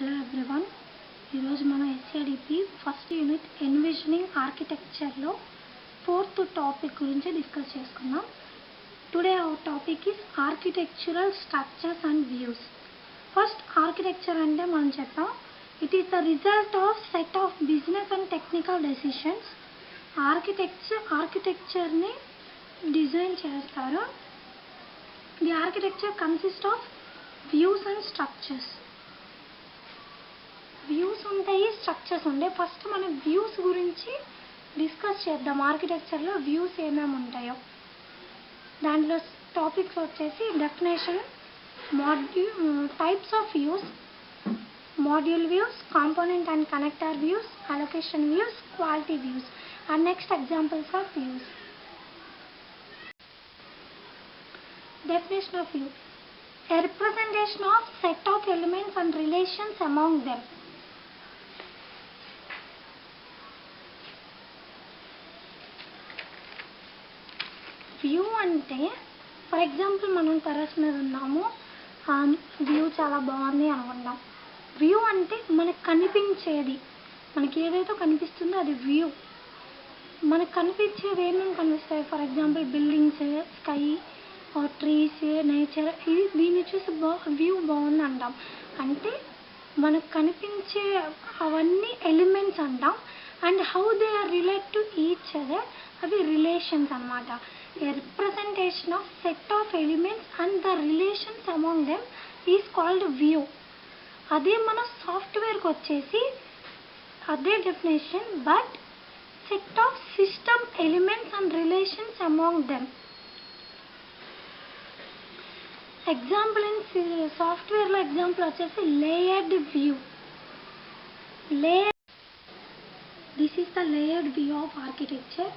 Hello everyone, ఈరోజు మనం SADP first unit envisioning ఆర్కిటెక్చర్లో ఫోర్త్ టాపిక్ గురించి డిస్కస్ చేసుకుందాం. Today our topic is architectural structures and views. First architecture అంటే మనం చెప్పాం, it is the result of set of business and technical decisions. ఆర్కిటెక్చర్ని design చేస్తారు. The architecture consist of views and structures. Views ఉంటాయి, structures ఉంటాయి. First మనం views గురించి discuss చేద్దాం. ఆర్కిటెక్చర్లో వ్యూస్ ఏమేమి ఉంటాయో దాంట్లో టాపిక్స్ వచ్చేసి definition, types of views, module views, component and connector views, allocation views, quality views. And next examples of views. Definition of view: a representation of set of elements and relations among them. View అంటే for example మనం terrace మీద ఉన్నాము, view చాలా బాగుంది అనుకుంటాం. View అంటే మనకు కనిపించేది, మనకి ఏదైతే కనిపిస్తుందో అది వ్యూ. మనకు కనిపించేది ఏమేమి కనిపిస్తాయి? For example buildings, sky, trees, nature. దీన్ని చూసి వ్యూ బాగుంది అంటాం. అంటే మనకు కనిపించే అవన్నీ ఎలిమెంట్స్ అంటాం. And how they are relate to each other, అవి రిలేషన్స్ అన్నమాట. A representation of set of elements and the relations among them is called view. అదే మన సాఫ్ట్వేర్కి వచ్చేసి అదే definition, but set of system elements and relations among them. Example in సాఫ్ట్వేర్లో example వచ్చేసి layered view. This is the layered view of architecture,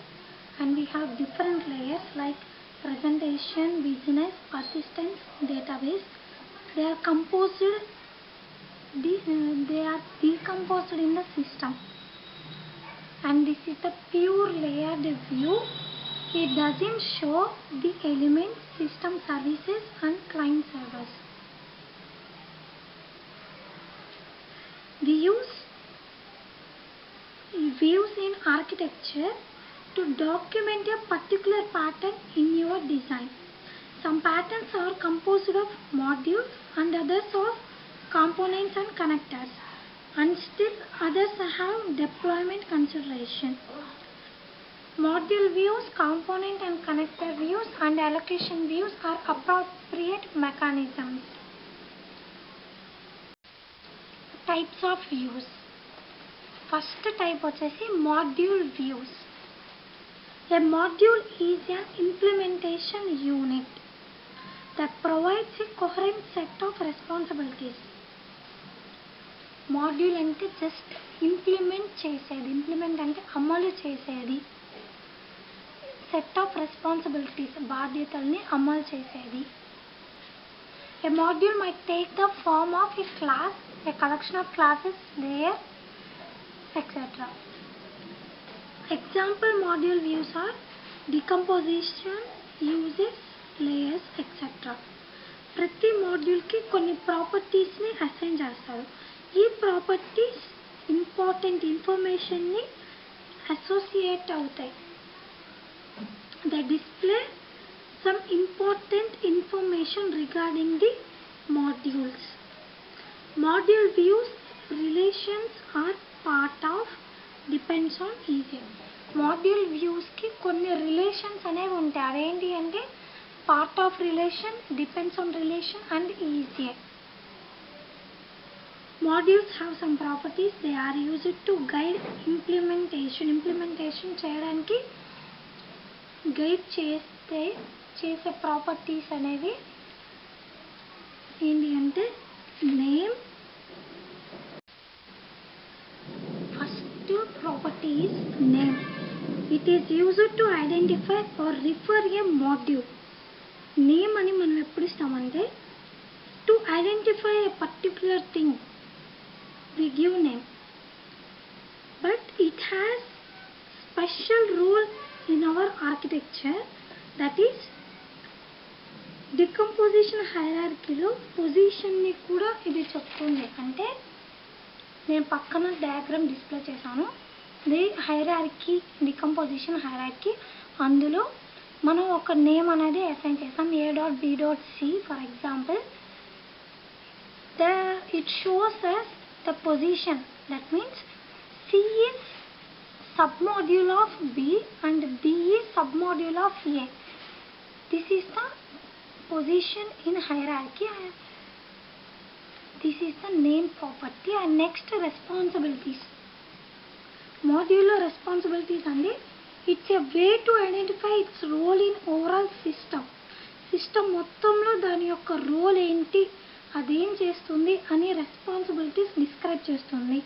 and we have different layers like presentation, business, persistence, database. They are decomposed in the system, and this is the pure layered view. It doesn't show the elements, system services and client servers. We use views in architecture to document a particular pattern in your design. Some patterns are composed of modules and others of components and connectors, and still others have deployment consideration. Module views, component and connector views and allocation views are appropriate mechanisms. Types of views. First type వచ్చేసి module views. A module is an implementation unit that provides a coherent set of responsibilities. Module అంటే just implement చేసేది, implement అంటే అమలు చేసేది. Set of responsibilities, బాధ్యతల్ని అమలు చేసేది. A module might take the form of a class, a collection of classes, layer, etc. Example module views are decomposition, uses, layers, etc. ప్రతి మాడ్యూల్కి కొన్ని ప్రాపర్టీస్ని అసైన్ చేస్తారు. ఈ ప్రాపర్టీస్ ఇంపార్టెంట్ ఇన్ఫర్మేషన్ని అసోసియేట్ అవుతాయి. They display some important information regarding the modules. Module views relations are part of depends on easy. Module views కి కొన్ని relations అనేవి ఉంటాయి. అవేంటి అంటే part of relation, depends on relation and easy. Modules have some properties. They are used to guide implementation. Implementation చేయడానికి guide చేసే properties అనేవి ఏంటి అంటే name. First property is name. It is used to identify or refer a module. Name అని మనం ఎప్పుడు ఇస్తామంటే to identify a particular thing we give name, but it has special role in our architecture, that is decomposition hierarchy లో position ని కూడా ఇది చెప్తుంది. అంటే నేను పక్కన డయాగ్రామ్ డిస్ప్లే చేశాను. ఇది హైరార్కీ, డికంపోజిషన్ హైరార్కీ. అందులో మనం ఒక నేమ్ అనేది అసైన్ చేస్తాం. A.B.C for example. It shows us the position. That means C is submodule of B and B is submodule of A. This is the position in hierarchy. This is the name property. And next, responsibilities. Modular responsibilities and it's a way to identify its role in overall system. System మొత్తంలో దాని యొక్క role ఏంటి, అదేం చేస్తుంది అని responsibilities describe చేస్తుంది.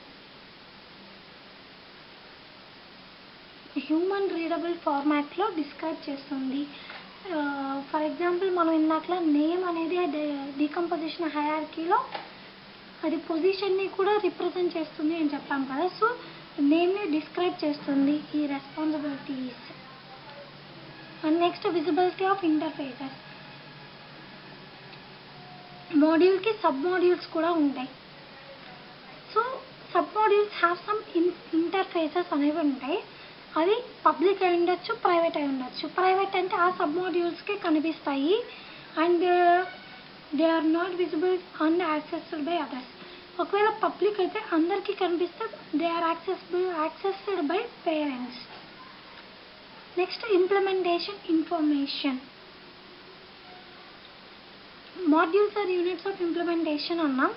Human readable ఫార్మాట్లో describe చేస్తుంది. ఫర్ ఎగ్జాంపుల్ మనం ఇందాకలా నేమ్ అనేది డికంపోజిషన్ హైరార్కీలో అది పొజిషన్ని కూడా రిప్రజెంట్ చేస్తుంది అని చెప్పాం కదా. సో నేమ్ని డిస్క్రైబ్ చేస్తుంది ఈ responsibilities. And next visibility of interfaces. మాడ్యూల్కి సబ్ మాడ్యూల్స్ కూడా ఉంటాయి. So sub modules have some interfaces అనేవి ఉంటాయి. అవి పబ్లిక్ అయి ఉండొచ్చు, ప్రైవేట్ అయి ఉండొచ్చు. ప్రైవేట్ అంటే ఆ సబ్ మాడ్యూల్స్కే కనిపిస్తాయి and they are not visible and accessed by others. ఒకవేళ పబ్లిక్ అయితే అందరికీ కనిపిస్తే they are accessed by parents. Next implementation information. Modules are units of implementation అన్నాం.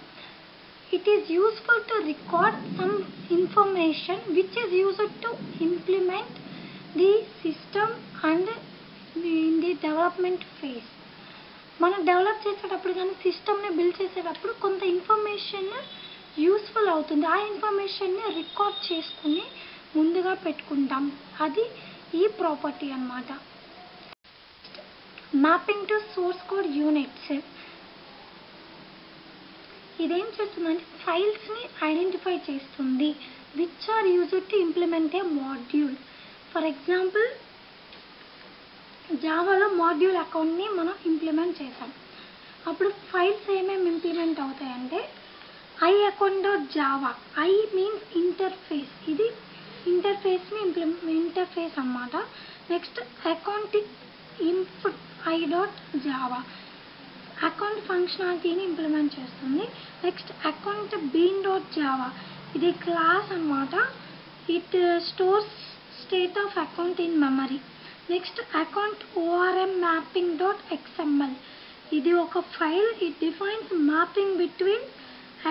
It is useful to record some information which is used to implement the system and in the development phase. మనం develop చేసేటప్పుడు కానీ సిస్టమ్ని build చేసేటప్పుడు కొంత information useful అవుతుంది. ఆ ఇన్ఫర్మేషన్ని రికార్డ్ చేసుకుని ముందుగా పెట్టుకుంటాం. అది ఈ ప్రాపర్టీ అన్నమాట. Mapping to source code units. ఇదేం చేస్తుందంటే ఫైల్స్ని ఐడెంటిఫై చేస్తుంది which are used to implement a module. For example జావాలో మాడ్యూల్ అకౌంట్ని మనం ఇంప్లిమెంట్ చేసాం. అప్పుడు ఫైల్స్ ఏమేమి ఇంప్లిమెంట్ అవుతాయంటే iAccount.java. I means interface. ఇది ఇంటర్ఫేస్ని ఇంటర్ఫేస్ అన్నమాట. Next account input i.java. Account ఫంక్షనాలిటీని ఇంప్లిమెంట్ చేస్తుంది. Next account bean.java. ఇది క్లాస్ అన్నమాట. It stores state of account in memory. Next account ORM mapping.xml. ఇది ఒక file. It defines mapping between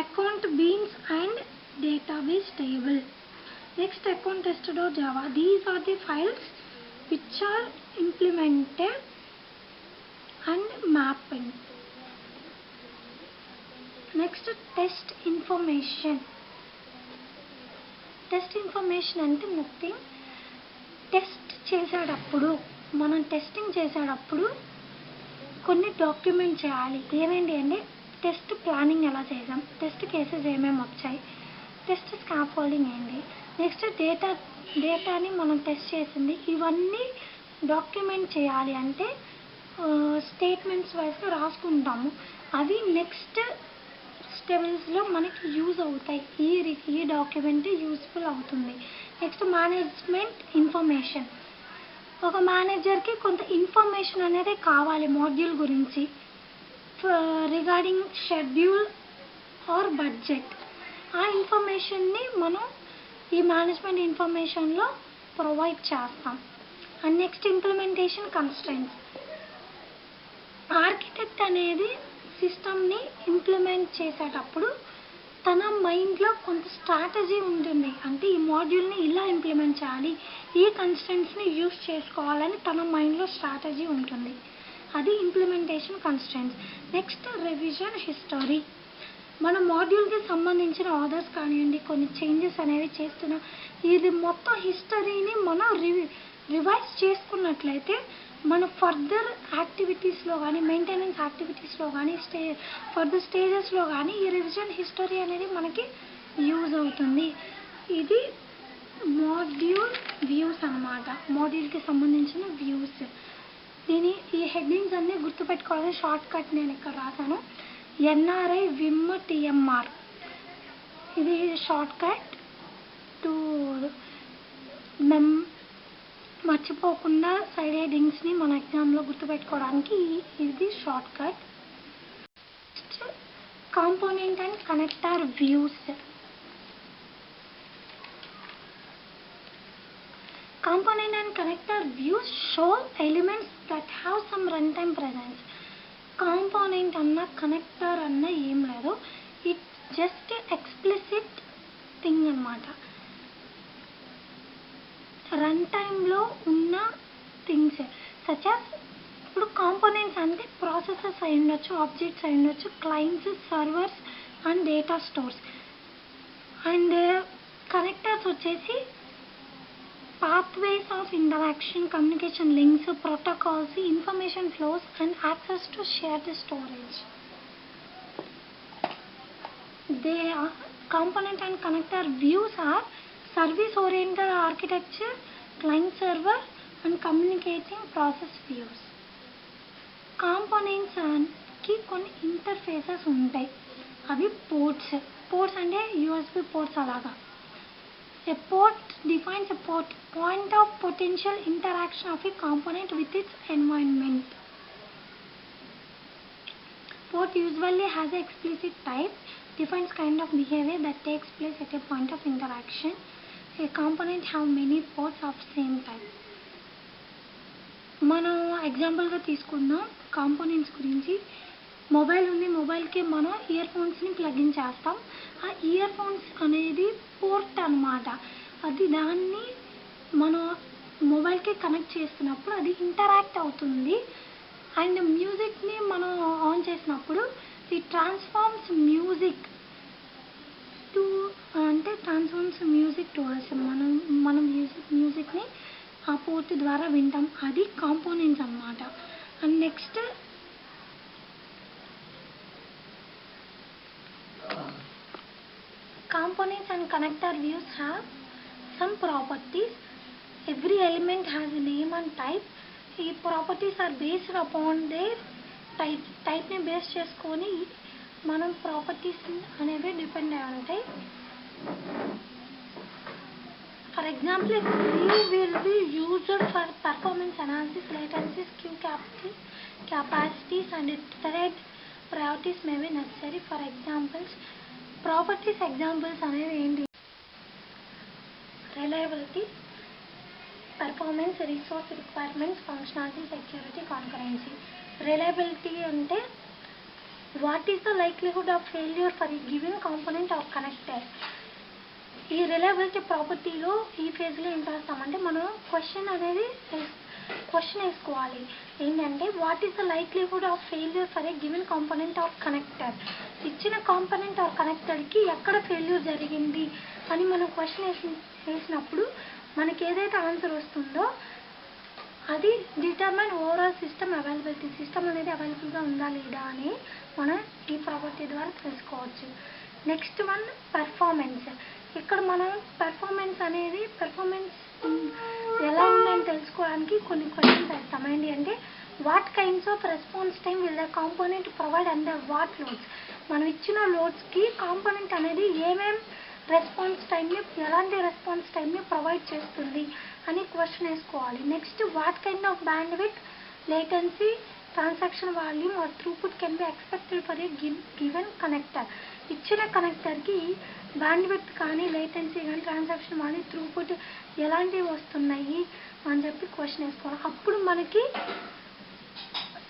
account beans and database table. Next account test.java. These are the files which are implemented and mapping. Next test information. Test information అంటే nothing. Test చేసేటప్పుడు మనం testing చేసేటప్పుడు కొన్ని document చేయాలి. ఏమేంటి అంటే test planning ఎలా చేసాం, test cases ఏమేమి వచ్చాయి, టెస్ట్ స్కాఫోల్డింగ్ ఏంటి, నెక్స్ట్ డేటాని మనం టెస్ట్ చేసింది, ఇవన్నీ డాక్యుమెంట్ చేయాలి. అంటే స్టేట్మెంట్స్ వైజ్గా రాసుకుంటాము. అవి నెక్స్ట్ స్టెప్స్లో మనకి యూజ్ అవుతాయి. ఈ డాక్యుమెంట్ యూస్ఫుల్ అవుతుంది. Next management information. ఒక మేనేజర్కి కొంత ఇన్ఫర్మేషన్ అనేది కావాలి మాడ్యూల్ గురించి రిగార్డింగ్ షెడ్యూల్ ఆర్ బడ్జెట్. ఆ ఇన్ఫర్మేషన్ని మనం ఈ మేనేజ్మెంట్ ఇన్ఫర్మేషన్లో ప్రొవైడ్ చేస్తాం. And next implementation constraints. Architect అనేది సిస్టమ్ని ఇంప్లిమెంట్ చేసేటప్పుడు తన మైండ్లో కొంత స్ట్రాటజీ ఉంటుంది. అంటే ఈ మాడ్యూల్ని ఇలా ఇంప్లిమెంట్ చేయాలి, ఈ కన్స్ట్రెంట్స్ని యూజ్ చేసుకోవాలని తన మైండ్లో స్ట్రాటజీ ఉంటుంది. అది implementation constraints. Next revision history. మన మాడ్యూల్కి సంబంధించిన ఆర్డర్స్ కానివ్వండి, కొన్ని చేంజెస్ అనేవి చేస్తున్నాం. ఇది మొత్తం హిస్టరీని మనం రివైజ్ చేసుకున్నట్లయితే మన ఫర్దర్ యాక్టివిటీస్లో కానీ, మెయింటెనెన్స్ యాక్టివిటీస్లో కానీ, ఫర్దర్ స్టేజెస్లో కానీ ఈ రివిజన్ హిస్టరీ అనేది మనకి యూజ్ అవుతుంది. ఇది మాడ్యూల్ వ్యూస్ అన్నమాట. మాడ్యూల్కి సంబంధించిన వ్యూస్. ఈ హెడ్డింగ్స్ అన్నీ గుర్తుపెట్టుకోవాలని షార్ట్ కట్ నేను ఇక్కడ రాశాను. NRI, VIM, TMR. ఇది షార్ట్ కట్ టు మర్చిపోకుండా సైడ్ హెడ్డింగ్స్ని మన ఎగ్జామ్లో గుర్తుపెట్టుకోవడానికి ఇది short cut. Component and connector views. Component and connector views show elements that have some runtime presence. Component అన్న connector అన్న ఏం లేదు, it just explicit thing అన్నమాట. రన్ టైంలో ఉన్న థింగ్స్ సచ్ యాజ్ ఇప్పుడు కాంపోనెంట్స్ అంటే ప్రాసెసెస్ అయి ఉండొచ్చు, ఆబ్జెక్ట్స్ అయి ఉండొచ్చు, clients, servers and data stores. And connectors వచ్చేసి pathways of interaction, communication links, protocols, information flows and access to shared storage. They are component and connector views are service oriented architecture, client server and communicating process views. Components కి కొన్ని interfaces ఉంటాయి, అవి ports అంటే USB ports అలాగా. A port defines a point of potential interaction of a component with its environment. Port usually has an explicit type, defines kind of behavior that takes place at a point of interaction. A component have many ports of same type. మనం ఎగ్జాంపుల్గా తీసుకుందాం components గురించి. Mobile ఉంది, మొబైల్కి మనం year ఫోన్స్ని plugin చేస్తాం. ఆ ear phones అనేది పోర్ట్ అన్నమాట. అది దాన్ని మనం మొబైల్కి కనెక్ట్ చేస్తున్నప్పుడు అది ఇంటరాక్ట్ అవుతుంది. అండ్ మ్యూజిక్ని మనం ఆన్ చేసినప్పుడు ఈ ట్రాన్స్ఫార్మ్స్ మ్యూజిక్ టు అస్. మనం మ్యూజిక్ని ఆ పోర్ట్ ద్వారా వింటాం, అది కాంపోనెంట్స్ అన్నమాట. And next components and connector views have some properties. Every element has a name and type. ఈ properties are based upon their type ని బేస్ చేసుకొని మనం ప్రాపర్టీస్ అనేవి డిపెండ్ అయి ఉంటాయి. For example view will be used for performance analysis, latencies, queue capacities and thread priorities may be necessary. For examples, properties examples అనేవి ఏంటి? Reliability, performance, resource requirements, functionality, security, concurrency. Reliability అంటే what is the likelihood of failure for a given component or connector. ఈ reliability ప్రాపర్టీలో ఈ ఫేజ్లో ఏం చేస్తామంటే మనం క్వశ్చన్ వేసుకోవాలి. ఏంటంటే what is the likelihood of failure for a given component or connector. ఇచ్చిన కాంపోనెంట్ ఆర్ కనెక్టర్కి ఎక్కడ ఫెయిల్యూర్ జరిగింది అని మనం క్వశ్చన్ వేసినప్పుడు మనకి ఏదైతే ఆన్సర్ వస్తుందో అది determine overall system availability. System అనేది అవైలబుల్గా ఉందా లేదా అని మనం ఈ ప్రాపర్టీ ద్వారా తెలుసుకోవచ్చు. Next one performance. ఇక్కడ మనం పెర్ఫార్మెన్స్ ఎలా ఉందని తెలుసుకోవడానికి కొన్ని క్వశ్చన్స్ వేస్తాం. ఏంటి అంటే what kinds of response time will the component provide under what loads. మనం ఇచ్చిన లోడ్స్కి కాంపోనెంట్ అనేది ఎలాంటి రెస్పాన్స్ టైంని ప్రొవైడ్ చేస్తుంది అని క్వశ్చన్ వేసుకోవాలి. Next what kind of bandwidth, latency, transaction volume or throughput can be expected for a given connector. ఇచ్చిన కనెక్టర్కి బ్యాండ్విడ్త్ కానీ, లేటెన్సీ కానీ, ట్రాన్సాక్షన్ కానీ, త్రూపుట్ ఎలాంటివి వస్తున్నాయి అని చెప్పి క్వశ్చన్ వేసుకోవాలి. అప్పుడు మనకి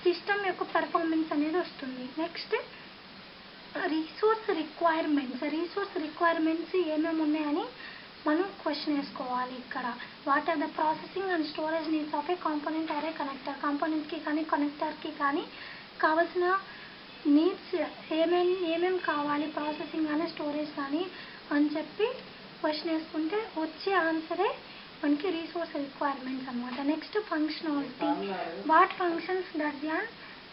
సిస్టమ్ యొక్క పెర్ఫార్మెన్స్ అనేది వస్తుంది. నెక్స్ట్ రిసోర్స్ రిక్వైర్మెంట్స్ ఏమేమి ఉన్నాయని మనం క్వశ్చన్ వేసుకోవాలి. ఇక్కడ what are the processing and storage needs of a component or a connector. కాంపోనెంట్కి కానీ కనెక్టర్కి కానీ కావాల్సిన నీడ్స్ ఏమేమి కావాలి, ప్రాసెసింగ్ కానీ స్టోరేజ్ కానీ అని చెప్పి క్వశ్చన్ వేసుకుంటే వచ్చే ఆన్సరే మనకి రిసోర్స్ రిక్వైర్మెంట్స్ అనమాట. Next functionality. What functions does an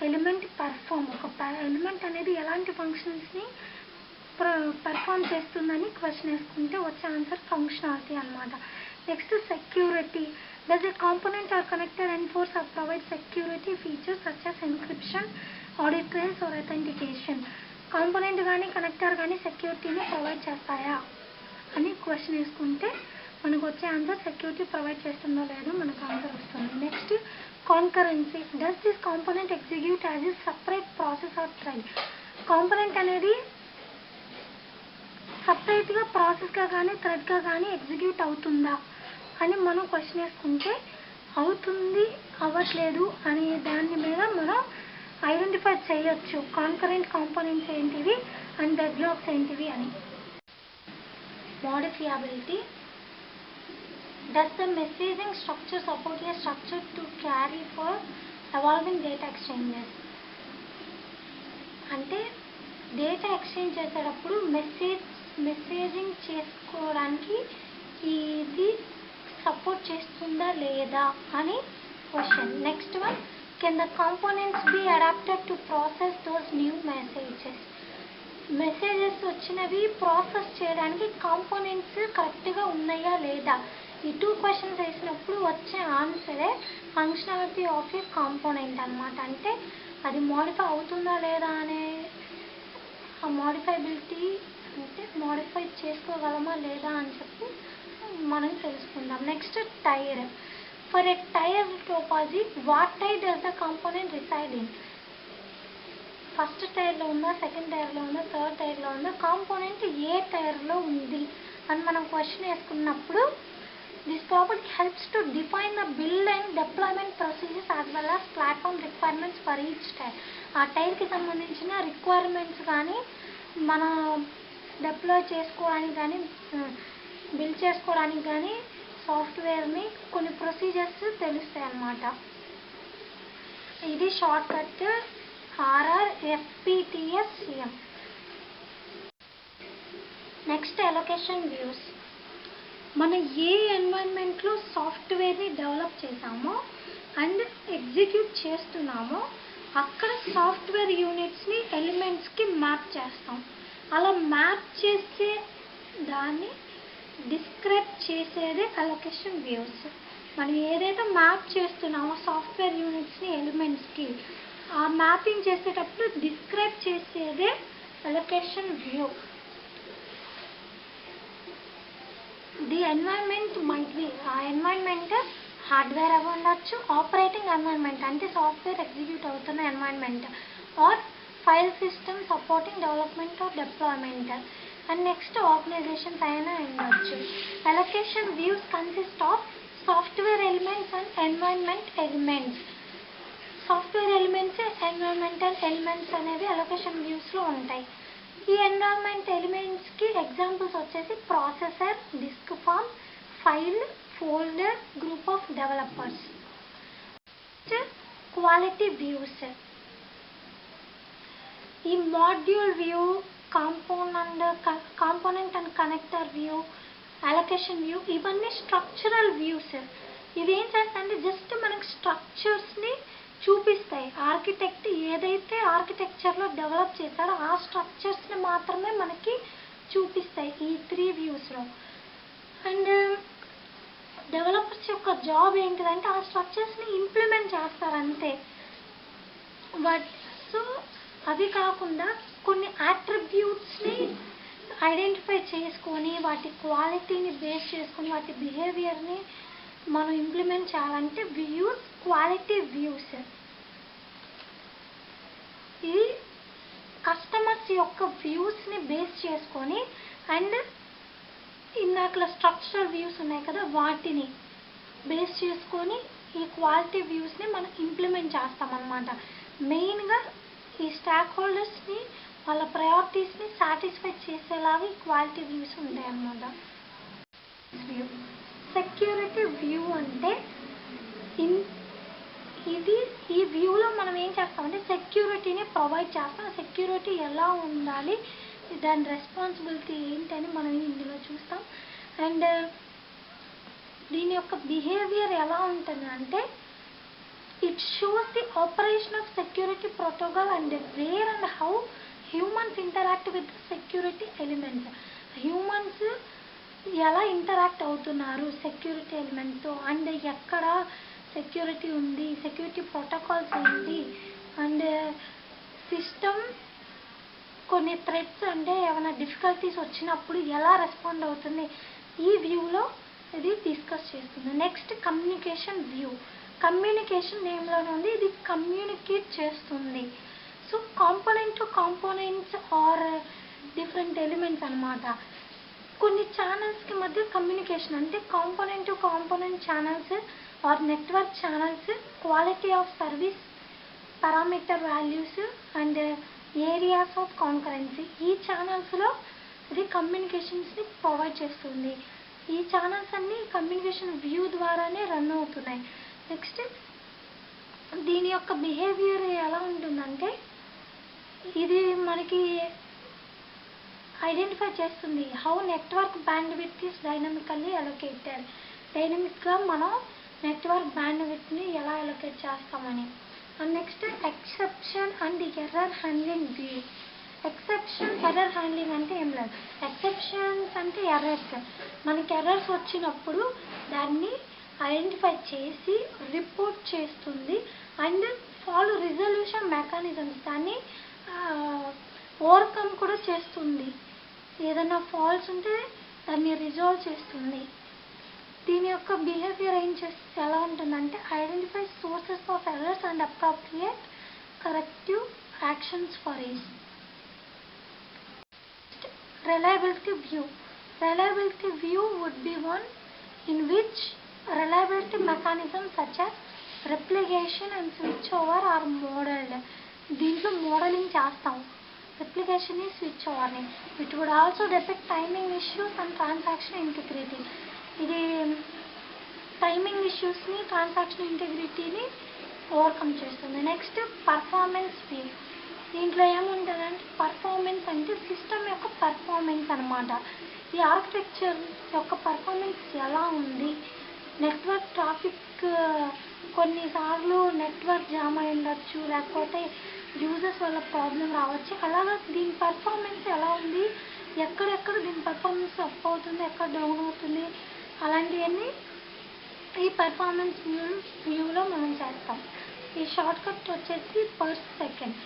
element perform. ఒక ఎలిమెంట్ అనేది ఎలాంటి ఫంక్షన్స్ని పెర్ఫామ్ చేస్తుందని క్వశ్చన్ వేసుకుంటే వచ్చే ఆన్సర్ ఫంక్షనాలిటీ అనమాట. Next security. Does a component or connector enforce or provide security features such as encryption, audit trails or authentication. Component కానీ connector కానీ సెక్యూరిటీని ప్రొవైడ్ చేస్తాయా అని క్వశ్చన్ వేసుకుంటే మనకు వచ్చే ఆన్సర్ సెక్యూరిటీ ప్రొవైడ్ చేస్తుందో లేదో మనకు ఆన్సర్ వస్తుంది. Next concurrency. Does this component execute as a separate process or thread? Component అనేది సపరేట్గా ప్రాసెస్గా కానీ థ్రెడ్గా కానీ ఎగ్జిక్యూట్ అవుతుందా అని మనం క్వశ్చన్ వేసుకుంటే అవుతుంది అవ్వట్లేదు అనే దాని మీద మనం ఐడెంటిఫై చేయొచ్చు కాన్కరెంట్ కాంపోనెంట్స్ ఏంటివి అండ్ డెడ్లాక్స్ ఏంటివి అని. మోడిఫియబిలిటీ. Does the messaging structure support a structure to carry for evolving data exchanges? అంటే డేటా ఎక్స్చేంజ్ చేసేటప్పుడు మెసేజింగ్ చేసుకోవడానికి ఇది సపోర్ట్ చేస్తుందా లేదా అని question. Next one, can the components be adapted to process those new messages వచ్చినవి ప్రాసెస్ చేయడానికి components కరెక్ట్గా ఉన్నాయా లేదా? ఈ 2 క్వశ్చన్స్ వేసినప్పుడు వచ్చే ఆన్సరే ఫంక్షనాలిటీ ఆఫ్ ఏ కాంపోనెంట్ అనమాట. అంటే అది మోడిఫై అవుతుందా లేదా అనే ఆ మోడిఫైబిలిటీ అంటే మోడిఫై చేసుకోగలమా లేదా అని చెప్పి మనం తెలుసుకుందాం. Next tier. For a tier topology what tier does the component reside in? First టైర్లో ఉందా, సెకండ్ టైర్లో ఉందా, థర్డ్ టైర్లో ఉందా, కాంపోనెంట్ ఏ టైర్లో ఉంది అని మనం క్వశ్చన్ వేసుకున్నప్పుడు this property helps to define the build and deployment procedures as well as platform requirements for each tier. ఆ టైర్కి సంబంధించిన రిక్వైర్మెంట్స్ కానీ మన డిప్లాయ్ చేసుకోవడానికి కానీ బిల్డ్ చేసుకోవడానికి కానీ సాఫ్ట్వేర్ని కొన్ని ప్రొసీజర్స్ తెలుస్తాయి అన్నమాట. ఇది short cut RRFPTSCM. Next allocation views. మనం ఏ ఎన్వైరన్మెంట్లో సాఫ్ట్వేర్ని డెవలప్ చేసామో అండ్ ఎగ్జిక్యూట్ చేస్తున్నామో అక్కడ సాఫ్ట్వేర్ యూనిట్స్ని ఎలిమెంట్స్కి మ్యాప్ చేస్తాం. అలా మ్యాప్ చేసే దాన్ని డిస్క్రైబ్ చేసేదే అలొకేషన్ వ్యూస్. మనం ఏదైతే మ్యాప్ చేస్తున్నామో సాఫ్ట్వేర్ యూనిట్స్ని ఎలిమెంట్స్కి ఆ మ్యాపింగ్ చేసేటప్పుడు డిస్క్రైబ్ చేసేదే allocation view. The environment might be, ఆ ఎన్వైరన్మెంట్ హార్డ్వేర్ అవి ఉండొచ్చు, ఆపరేటింగ్ ఎన్వైరన్మెంట్ అంటే సాఫ్ట్వేర్ ఎగ్జిక్యూట్ అవుతున్న environment, or file system supporting development or deployment, and next organizations అయినా ఉండొచ్చు. Allocation views consist of software elements and environment elements. Software elements, environmental elements అనేవి allocation వ్యూస్లో ఉంటాయి. ఈ ఎన్విరాన్మెంట్ ఎలిమెంట్స్కి ఎగ్జాంపుల్స్ వచ్చేసి processor, disk farm, file, folder, group of developers. Quality views. ఈ module view, component and connector view, allocation view ఇవన్నీ structural views. ఇవేం చేస్తాయంటే జస్ట్ మనకి స్ట్రక్చర్స్ని చూపిస్తాయి. ఆర్కిటెక్ట్ ఏదైతే ఆర్కిటెక్చర్లో డెవలప్ చేశాడో ఆ స్ట్రక్చర్స్ని మాత్రమే మనకి చూపిస్తాయి ఈ 3 వ్యూస్లో. అండ్ డెవలపర్స్ యొక్క జాబ్ ఏంటిదంటే ఆ స్ట్రక్చర్స్ని ఇంప్లిమెంట్ చేస్తారు అంతే. సో అవి కాకుండా కొన్ని అట్రిబ్యూట్స్ని ఐడెంటిఫై చేసుకొని వాటి క్వాలిటీని బేస్ చేసుకొని వాటి బిహేవియర్ని మనం ఇంప్లిమెంట్ చేయాలంటే వ్యూస్, క్వాలిటీ వ్యూస్. ఇది కస్టమర్స్ యొక్క వ్యూస్ని బేస్ చేసుకొని అండ్ ఇందాకలో స్ట్రక్చరల్ వ్యూస్ ఉన్నాయి కదా వాటిని బేస్ చేసుకొని ఈ క్వాలిటీ వ్యూస్ని మనం ఇంప్లిమెంట్ చేస్తామన్నమాట. మెయిన్గా ఈ స్టాక్ హోల్డర్స్ని వాళ్ళ ప్రయారిటీస్ని సాటిస్ఫై చేసేలాగా ఈ క్వాలిటీ వ్యూస్ ఉంటాయి అన్నమాట. వ్యూ సెక్యూరిటీ వ్యూ అంటే ఈ వ్యూలో మనం ఏం చేస్తామంటే సెక్యూరిటీని ప్రొవైడ్ చేస్తాం. సెక్యూరిటీ ఎలా ఉండాలి, దాని రెస్పాన్సిబిలిటీ ఏంటని మనం ఇందులో చూస్తాం. అండ్ దీని యొక్క బిహేవియర్ ఎలా ఉంటుంది అంటే it shows the operation of security protocol and where and how humans interact with security elements. Humans ఎలా ఇంటరాక్ట్ అవుతున్నారు సెక్యూరిటీ ఎలిమెంట్తో అండ్ ఎక్కడ సెక్యూరిటీ ఉంది, సెక్యూరిటీ ప్రోటోకాల్స్ ఏంటి, అండ్ సిస్టమ్ కొన్ని థ్రెడ్స్ అంటే ఏమైనా డిఫికల్టీస్ వచ్చినప్పుడు ఎలా రెస్పాండ్ అవుతుంది ఈ వ్యూలో ఇది డిస్కస్ చేస్తుంది. Next communication view. కమ్యూనికేషన్ నేమ్లోనే ఉంది, ఇది కమ్యూనికేట్ చేస్తుంది. So component to components or different elements అన్నమాట. కొన్ని ఛానల్స్కి మధ్య కమ్యూనికేషన్ అంటే component to component channels or network channels, quality of service, parameter values and areas of concurrency. ఈ ఛానల్స్లో ఇది కమ్యూనికేషన్స్ని ప్రొవైడ్ చేస్తుంది. ఈ ఛానల్స్ అన్నీ కమ్యూనికేషన్ వ్యూ ద్వారానే రన్ అవుతున్నాయి. నెక్స్ట్ దీని యొక్క బిహేవియర్ ఎలా ఉంటుందంటే ఇది మనకి ఐడెంటిఫై చేస్తుంది how network band width is dynamically allocated. డైనమిక్గా మనం నెట్వర్క్ బ్యాండ్ విడ్త్ని ఎలా అలొకేట్ చేస్తామని. And next exception and error handling view. Exception error handling అంటే ఏం లేదు, ఎక్సెప్షన్స్ అంటే ఎర్రర్స్. మనకి ఎర్రర్స్ వచ్చినప్పుడు దాన్ని ఐడెంటిఫై చేసి రిపోర్ట్ చేస్తుంది అండ్ ఫాలో రిజల్యూషన్ మెకానిజమ్స్, దాన్ని ఓవర్కమ్ కూడా చేస్తుంది. ఏదైనా ఫాల్స్ ఉంటే దాన్ని రిజాల్వ్ చేస్తుంది. దీని యొక్క బిహేవియర్ ఎలా ఉంటుందంటే identify sources of errors and appropriate corrective actions for each. Reliability view. Reliability view would be one in which reliability mechanisms such as replication and switchover are modeled. దీంట్లో modeling చేస్తాం, replication switch ఓవర్ని. It would also depict timing issues and transaction integrity. ఇది timing ఇష్యూస్ని, transaction ఇంటిగ్రిటీని overcome చేస్తుంది. Next performance view. దీంట్లో ఏముంటుందంటే performance అంటే సిస్టమ్ యొక్క పర్ఫార్మెన్స్ అనమాట. ఈ ఆర్కిటెక్చర్ యొక్క పర్ఫార్మెన్స్ ఎలా ఉంది, నెట్వర్క్ ట్రాఫిక్ కొన్నిసార్లు నెట్వర్క్ జామ్ అయి ఉండొచ్చు, లేకపోతే యూజర్స్ వల్ల ప్రాబ్లం రావచ్చు. అలాగా దీని పర్ఫార్మెన్స్ ఎలా ఉంది, ఎక్కడెక్కడ దీని పర్ఫార్మెన్స్ అప్ అవుతుంది, ఎక్కడ డౌన్ అవుతుంది, అలాంటివన్నీ ఈ పర్ఫార్మెన్స్ వ్యూలో మనం చేస్తాం. ఈ షార్ట్ కట్ వచ్చేసి పర్ సెకండ్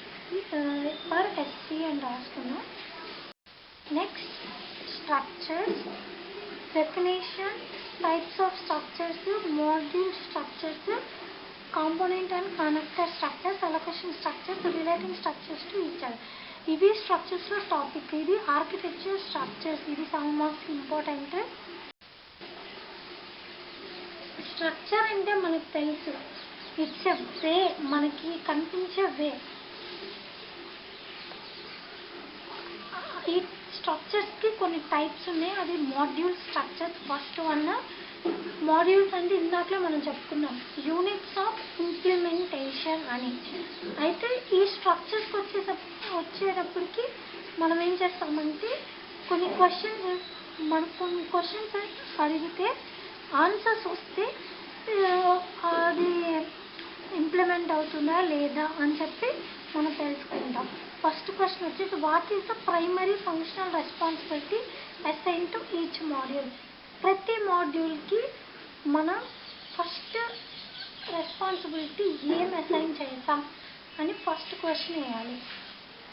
పర్ ఎస్సీ అని రాసుకున్నాం. Next structures, definition, types of structures, module structures, component and connector structures, allocation structures, relating structures to each other. ఇవి స్ట్రక్చర్స్లో టాపిక్. ఇది ఆర్కిటెక్చర్ స్ట్రక్చర్స్, ఇది సమ్ మార్క్స్ ఇంపార్టెంట్. స్ట్రక్చర్ అంటే మనకు తెలుసు, it's a వే, మనకి కనిపించే వే. ఈ స్ట్రక్చర్స్కి కొన్ని టైప్స్ ఉన్నాయి, అది module structures. First one modules అంటే ఇందాకలో మనం చెప్పుకున్నాం యూనిట్స్ ఆఫ్ ఇంప్లిమెంటేషన్ అని. అయితే ఈ స్ట్రక్చర్స్కి వచ్చేటప్పటికి మనం ఏం చేస్తామంటే కొన్ని క్వశ్చన్స్ అడిగితే ఆన్సర్స్ వస్తే అది ఇంప్లిమెంట్ అవుతుందా లేదా అని చెప్పి మనం తెలుసుకుంటాం. ఫస్ట్ క్వశ్చన్ వచ్చేసి what is the primary functional responsibility assign to each module. ప్రతి మాడ్యూల్కి మనం ఫస్ట్ రెస్పాన్సిబిలిటీ ఏం అసైన్ చేస్తాం అని ఫస్ట్ క్వశ్చన్ వేయాలి.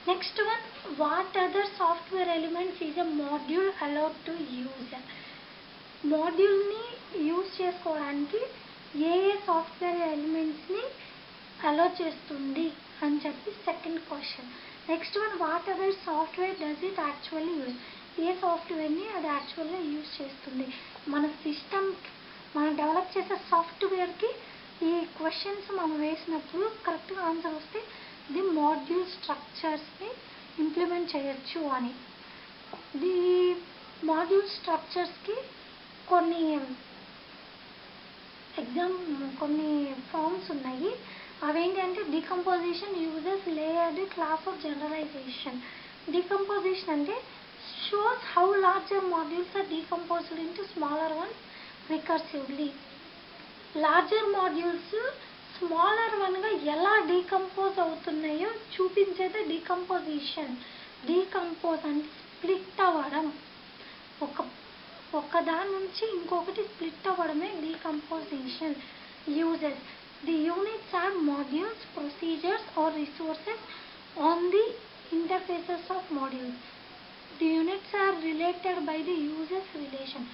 Next one what other software elements is a module allowed to use. మాడ్యూల్ని యూజ్ చేసుకోవడానికి ఏ సాఫ్ట్వేర్ ఎలిమెంట్స్ని అలౌ చేస్తుంది అని చెప్పి second question. Next one what other software does it actually use. ఏ సాఫ్ట్వేర్ని అది యాక్చువల్గా యూజ్ చేస్తుంది. మన సిస్టమ్ మనం డెవలప్ చేసే సాఫ్ట్వేర్కి ఈ క్వశ్చన్స్ మనం వేసినప్పుడు కరెక్ట్గా ఆన్సర్ వస్తే ఇది మాడ్యూల్ స్ట్రక్చర్స్ని ఇంప్లిమెంట్ చేయొచ్చు అని. ఈ మాడ్యూల్ స్ట్రక్చర్స్కి కొన్ని కొన్ని ఫార్మ్స్ ఉన్నాయి. అవేంటి అంటే decomposition, users, layered, class of generalization. Decomposition అంటే shows how larger modules are decomposed into smaller ones recursively. Larger modules smaller వన్గా ఎలా డీకంపోజ్ అవుతున్నాయో చూపించేదే డీకంపోజిషన్. డీకంపోజ్ అంటే స్ప్లిట్ అవ్వడం, ఒక దాని నుంచి ఇంకొకటి స్ప్లిట్ అవ్వడమే decomposition. Uses the units are modules, procedures or resources on the Interfaces of modules. The units are related by the uses relation.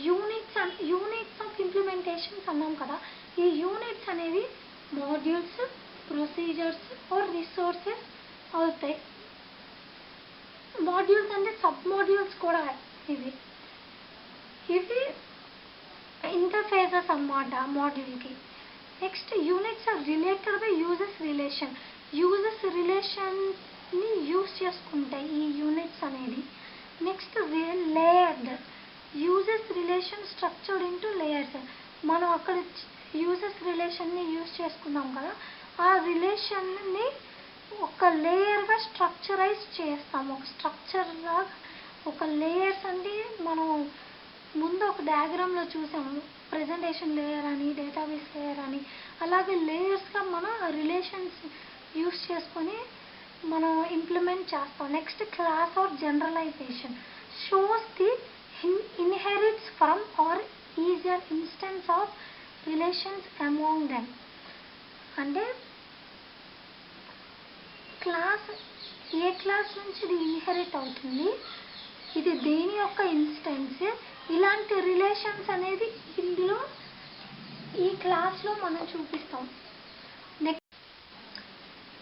Units of implementations అన్నాం కదా. ఈ యూనిట్స్ అనేవి మాడ్యూల్స్, ప్రొసీజర్స్ ఆర్ రిసోర్సెస్ అవుతాయి. Modules అంటే sub modules కూడా ఇవి interfaces అన్నమాట మాడ్యూల్కి. Next units are related by uses relation. Uses రిలేషన్ని యూజ్ చేసుకుంటాయి ఈ యూనిట్స్ అనేది. Next layered. Uses relation structured into layers. మనం అక్కడ యూజెస్ రిలేషన్ని యూజ్ చేసుకున్నాం కదా, ఆ రిలేషన్ని ఒక లేయర్గా స్ట్రక్చరైజ్ చేస్తాం. ఒక స్ట్రక్చర్ లాగా ఒక లేయర్స్ అంటే మనం ముందు ఒక డయాగ్రామ్లో చూసాము, ప్రెజెంటేషన్ లేయర్ అని, డేటాబేస్ లేయర్ అని. అలాగే లేయర్స్గా మనం ఆ రిలేషన్స్ యూజ్ చేసుకొని మనం ఇంప్లిమెంట్ చేస్తాం. Next class or generalization. Shows the inherits from or is an instance of relations among them. అంటే క్లాస్ ఏ క్లాస్ నుంచి ఇది ఇన్హెరిట్ అవుతుంది, ఇది దేని యొక్క ఇన్స్టెన్స్, ఇలాంటి రిలేషన్స్ అనేది ఇందులో ఈ క్లాస్లో మనం చూపిస్తాం. Next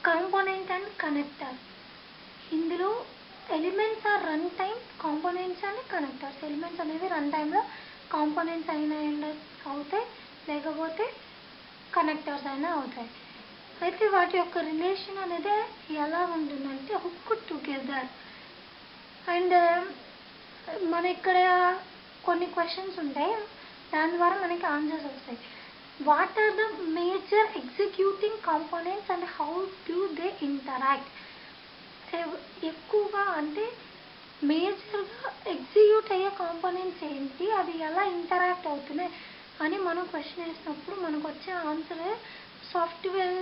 component and connector. ఇందులో elements are run time components and connectors. Elements అనేవి రన్ టైంలో కాంపోనెంట్స్ అయినా అవుతాయి, లేకపోతే కనెక్టర్స్ అయినా అవుతాయి. అయితే వాటి యొక్క రిలేషన్ అనేది ఎలా ఉంటుందంటే హుక్ టుగెదర్. అండ్ మన ఇక్కడ కొన్ని క్వశ్చన్స్ ఉంటాయి, దాని ద్వారా మనకి ఆన్సర్స్ వస్తాయి. What are the major executing components and how do they interact. ఎక్కువగా అంటే మేజర్గా ఎగ్జిక్యూట్ అయ్యే కాంపోనెంట్స్ ఏంటి, అది ఎలా ఇంటరాక్ట్ అవుతున్నాయి అని మనం క్వశ్చన్ వేసినప్పుడు మనకు వచ్చే ఆన్సరే సాఫ్ట్వేర్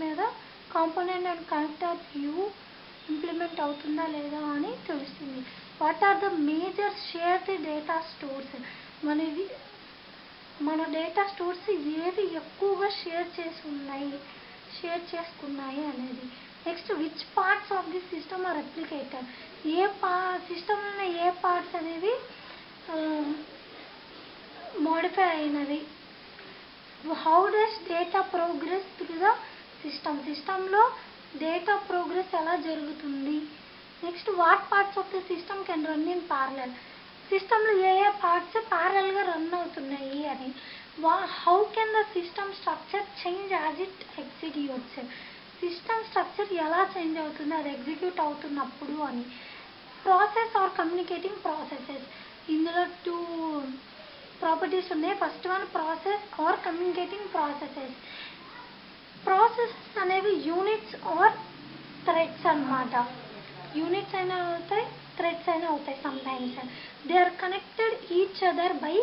మీద component and connector view implement అవుతుందా లేదా అని తెలుస్తుంది. What are the major shared data stores. మన డేటా స్టోర్స్ ఏవి ఎక్కువగా షేర్ చేసుకున్నాయి అనేది. Next which parts of the system are replicated. సిస్టంలో ఉన్న ఏ పార్ట్స్ అనేవి మోడిఫై అయినవి. How does data progress through the system. సిస్టంలో డేటా ప్రోగ్రెస్ ఎలా జరుగుతుంది. Next what parts of the system can run in parallel. సిస్టంలో ఏ పార్ట్స్ ప్యారలల్గా రన్ అవుతున్నాయి అని. How can the system structure change as it executes. System structure ఎలా change అవుతుంది అది ఎగ్జిక్యూట్ అవుతున్నప్పుడు అని. Process or communicating processes. ఇందులో 2 ప్రాపర్టీస్ ఉన్నాయి. First one process or communicating processes. Processes అనేవి యూనిట్స్ ఆర్ థ్రెడ్స్ అన్నమాట. యూనిట్స్ అయినా అవుతాయి, థ్రెడ్స్ అయినా అవుతాయి sometimes. They are connected each other by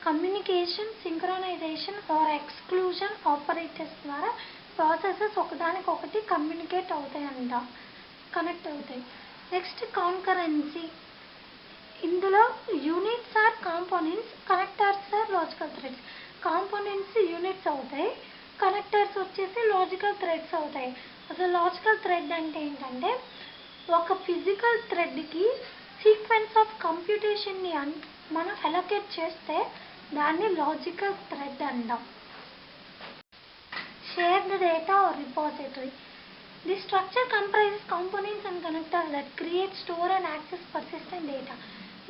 communication, synchronization or exclusion operators ద్వారా ప్రాసెసెస్ ఒకదానికొకటి కమ్యూనికేట్ అవుతాయంట, కనెక్ట్ అవుతాయి. Next concurrency. ఇందులో units or components, connectors or logical threads. Components units అవుతాయి, కనెక్టర్స్ వచ్చేసి లాజికల్ థ్రెడ్స్ అవుతాయి. అసలు లాజికల్ థ్రెడ్ అంటే ఏంటంటే ఒక ఫిజికల్ థ్రెడ్కి సీక్వెన్స్ ఆఫ్ కంప్యూటేషన్ని మనం అలొకేట్ చేస్తే దాన్ని లాజికల్ థ్రెడ్ అంటాం. Shared data or repository. The structure comprises components and connectors that create, store and access persistent data.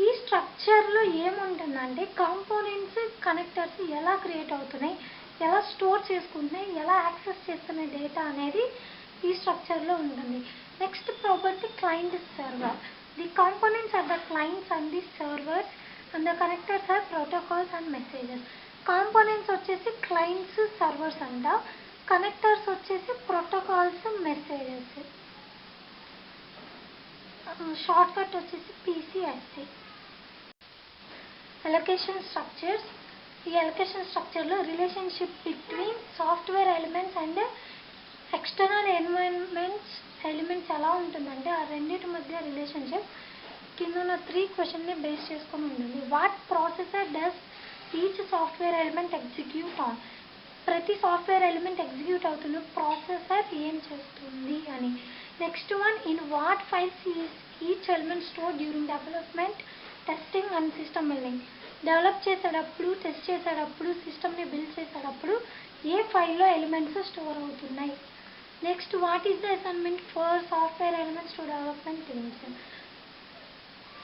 ఈ స్ట్రక్చర్లో ఏముంటుందంటే కాంపోనెంట్స్, కనెక్టర్స్ ఎలా క్రియేట్ అవుతున్నాయి, ఎలా స్టోర్ చేసుకుంటున్నాయి, ఎలా యాక్సెస్ చేస్తున్నాయి డేటా అనేది ఈ స్ట్రక్చర్లో ఉంటుంది. Next property client server. The components are the clients and the servers and the connectors are protocols and messages. Components వచ్చేసి క్లయింట్స్, సర్వర్స్ అంట. కనెక్టర్స్ వచ్చేసి ప్రోటోకాల్స్, మెసేజెస్. షార్ట్ కట్ వచ్చేసి PCSC. Allocation structures. ఈ allocation స్ట్రక్చర్లో relationship between software elements and external elements ఎలా ఉంటుందంటే ఆ రెండింటి మధ్య రిలేషన్షిప్ కింద ఉన్న 3 క్వశ్చన్ని బేస్ చేసుకొని ఉంటుంది. What processor does each software element execute on. ప్రతి సాఫ్ట్వేర్ ఎలిమెంట్ ఎగ్జిక్యూట్ అవుతుంది ప్రాసెసర్ ఏం చేస్తుంది అని. Next one, in what files is each element store during development, testing and system building. Develop చేసేటప్పుడు, టెస్ట్ చేసేటప్పుడు, సిస్టమ్ని బిల్డ్ చేసేటప్పుడు ఏ ఫైల్లో ఎలిమెంట్స్ స్టోర్ అవుతున్నాయి. Next, what is the assignment for software elements to development teams.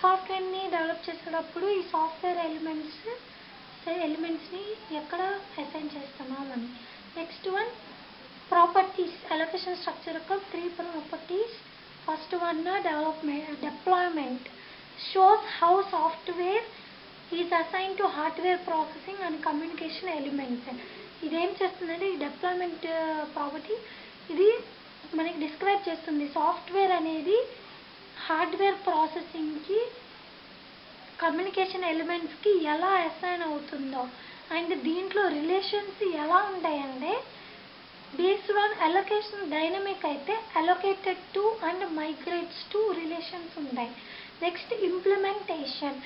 సాఫ్ట్వేర్ని develop చేసేటప్పుడు ఈ software ఎలిమెంట్స్ని ఎక్కడ అసైన్ చేస్తున్నామని. Next one, properties. Allocation structure యొక్క 3 properties. First one deployment shows how software is assigned to hardware processing and communication elements. ఇదేం చేస్తుందంటే ఈ deployment property ఇది మనకి డిస్క్రైబ్ చేస్తుంది సాఫ్ట్వేర్ అనేది హార్డ్వేర్ ప్రాసెసింగ్కి కమ్యూనికేషన్ ఎలిమెంట్స్కి ఎలా అసైన్ అవుతుందో. అండ్ దీంట్లో రిలేషన్స్ ఎలా ఉంటాయంటే బేస్డ్ ఆన్ అలొకేషన్ డైనమిక్ అయితే allocated to and migrates to relations ఉంటాయి. Next, implementation.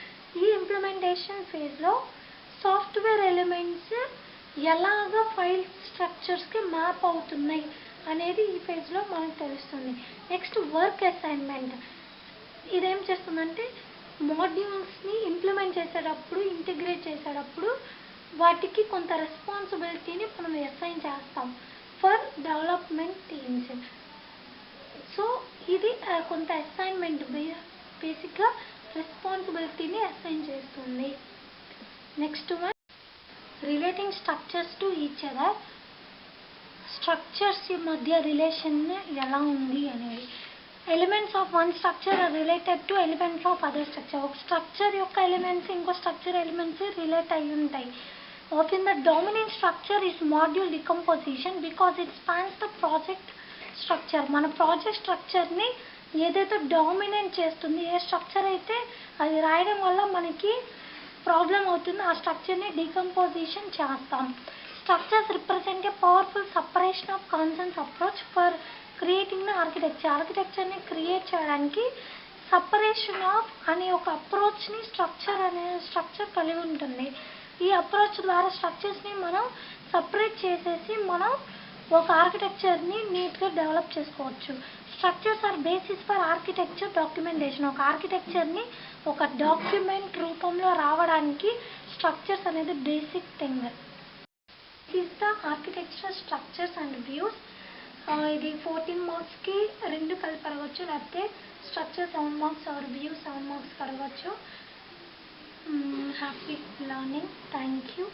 ఈ ఇంప్లిమెంటేషన్ ఫేజ్లో సాఫ్ట్వేర్ ఎలిమెంట్స్ ఎలాగ ఫైల్ స్ట్రక్చర్స్కి మ్యాప్ అవుతున్నాయి అనేది ఈ ఫేజ్లో మనకు తెలుస్తుంది. Next, work assignment. ఇదేం చేస్తుందంటే మాడ్యూల్స్ని ఇంప్లిమెంట్ చేసేటప్పుడు, ఇంటిగ్రేట్ చేసేటప్పుడు వాటికి కొంత రెస్పాన్సిబిలిటీని మనం అసైన్ చేస్తాం ఫర్ డెవలప్మెంట్ టీమ్స్. సో ఇది కొంత అసైన్మెంట్ బేసిక్గా రెస్పాన్సిబిలిటీని అసైన్ చేస్తుంది. Next one, relating structures to each other. Structures మధ్య రిలేషన్ ఎలా ఉంది అనేది. Elements of one structure are related to elements of other structure. ఒక స్ట్రక్చర్ యొక్క ఎలిమెంట్స్ ఇంకో స్ట్రక్చర్ ఎలిమెంట్స్ రిలేట్ అయి ఉంటాయి. Often the dominant structure is module decomposition because it spans the project structure. మన ప్రాజెక్ట్ స్ట్రక్చర్ని ఏదైతే డామినేట్ చేస్తుంది, ఏ structure అయితే అది రాయడం వల్ల మనకి ప్రాబ్లం అవుతుందో ఆ స్ట్రక్చర్ని డీకంపోజిషన్ చేస్తాం. Structures represent a powerful separation of concepts approach for creating the architecture. ఆర్కిటెక్చర్ని క్రియేట్ చేయడానికి సపరేషన్ ఆఫ్ అనే ఒక అప్రోచ్ని స్ట్రక్చర్ కలిగి ఉంటుంది. ఈ అప్రోచ్ ద్వారా స్ట్రక్చర్స్ని మనం సపరేట్ చేసేసి మనం ఒక ఆర్కిటెక్చర్ని నీట్గా డెవలప్ చేసుకోవచ్చు. Structures are basis for architecture documentation. ఒక ఆర్కిటెక్చర్ని ఒక డాక్యుమెంట్ రూపంలో రావడానికి స్ట్రక్చర్స్ అనేది basic thing. This is the architecture structures and views. ఇది 14 మార్క్స్కి 2 కలిపి అడగచ్చు, లేకపోతే స్ట్రక్చర్ 7 మార్క్స్ ఆర్ వ్యూ 7 మార్క్స్కి అడగచ్చు. Happy learning. Thank you.